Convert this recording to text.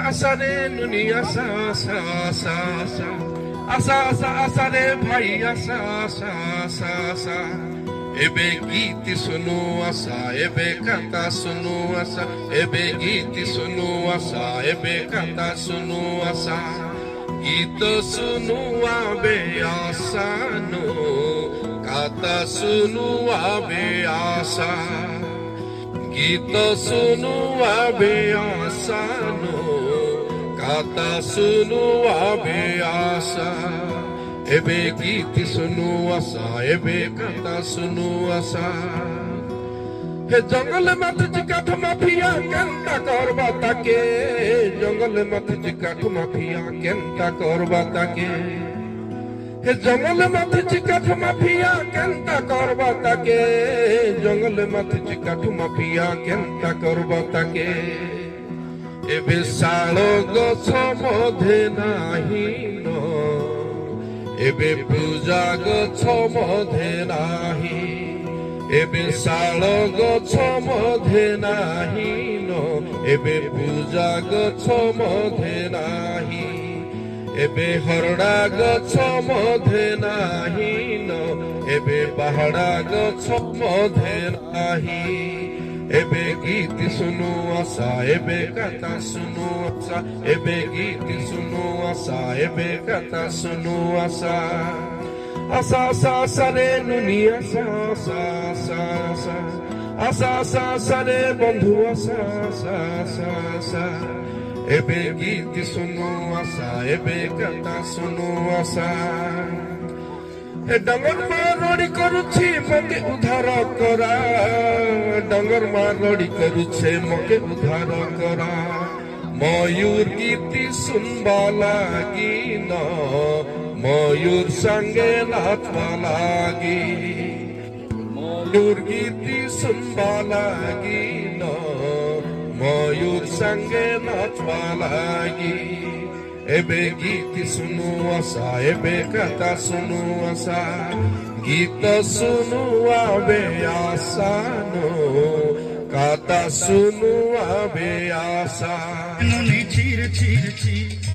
আসারে নুনি আসা আসা আসা আসা আসা আসা আসা রে ভাই আসা আসা আসা আসা এবে গীত শুনু আসা এবে কথা শুনু আসা এবে গীত শুনু আসা এবে কথা শুনু আসা গীত শুনু আবে আসানো কথা শুনু আবে আশা গীত শুনু আবে আসানো কথা শুনু আবে আশা এবে গীত শুনু আসা এবে কথা শুনু আসা হে জঙ্গল মাথি কাঠ মাফিয়া কেনটা করবা তাকে জঙ্গল মাথি কাঠ মাফিয়া কেনটা করবা তাকে হে জঙ্গল মাথি কাঠ মাফিয়া কেনটা করবা তাকে জঙ্গল মাথি কাঠ মাফিয়া কেনটা করবা তাকে এবে শাল গছ মধে নাহি ন এবে পূজা গছ মধে নাহি এবে শাল গছ মধে নাহি ন এবে পূজা গছ মধে নাহি এবে হরড়া গছ মধে নাহি ন এবে পাহাড়া গছ মধে নাহি এবে গীত শুনু আসা এবে কথা শুনু আসা এবে গীত শুনু আসা এবে কথা শুনু আসা আসা আসা আসা রে নুনি আসা আসা আসা আসা আসা আসা আসা রে বন্ধু আসা আসা আসা আসা এবে গীত শুনু আসা এবে কথা শুনু আসা ডঙ্গর মা রড়ি করুছি মকে উদ্ধার করা ডঙ্গর মা রড়ি করুছে মকে উদ্ধার করা ময়ূর গীতি শুনবা লাগি ন ময়ূর সঙ্গে নাচবা লাগি ময়ূর গীতি শুনবা লাগি ন ময়ূর সঙ্গে নাচবা লাগি এবে গীত শুনু আসা এবে কথা শুনু আসা গীত শুনু আবে আসানো কথা শুনু আবে আশা চির চির চির